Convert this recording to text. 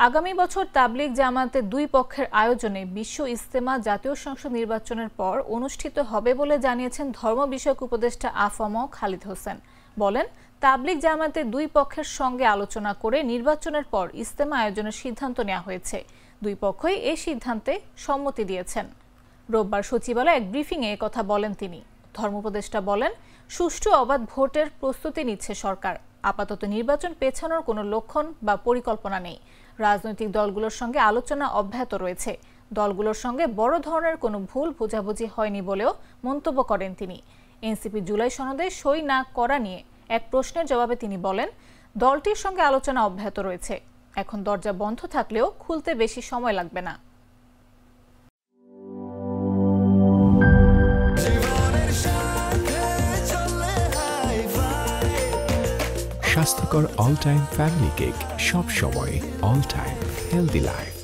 আগামী বছর তাবলিগ জামায়াতের দুই পক্ষের আয়োজনে বিশ্ব ইজতেমা জাতীয় সংসদ নির্বাচনের পর অনুষ্ঠিত হবে বলে জানিয়েছেন ধর্ম বিষয়ক উপদেষ্টা আফম খালিদ হোসেন। বলেন, তাবলিগ জামায়াতের দুই পক্ষের সঙ্গে আলোচনা করে নির্বাচনের পর ইজতেমা আয়োজনের সিদ্ধান্ত নেওয়া হয়েছে। দুই পক্ষই এই সিদ্ধান্তে সম্মতি দিয়েছেন। রোববার সচিবালয়ে এক ব্রিফিংয়ে কথা বলেন তিনি। ধর্ম উপদেষ্টা বলেন, সুষ্ঠু অবাধ ভোটের প্রস্তুতি নিচ্ছে সরকার। আপাতত নির্বাচন পেছানোর কোনো লক্ষণ বা পরিকল্পনা নেই। রাজনৈতিক দলগুলোর সঙ্গে আলোচনা অব্যাহত রয়েছে। দলগুলোর সঙ্গে বড় ধরনের কোনো ভুল বোঝাবুঝি হয়নি বলেও মন্তব্য করেন তিনি। এনসিপি জুলাই সনদে সই না করা নিয়ে এক প্রশ্নের জবাবে তিনি বলেন, দলটির সঙ্গে আলোচনা অব্যাহত রয়েছে। এখন দরজা বন্ধ থাকলেও খুলতে বেশি সময় লাগবে না। স্বাস্থ্যকর অল টাইম ফ্যামিলি কেক, সব সময় অল টাইম হেলদি লাইফ।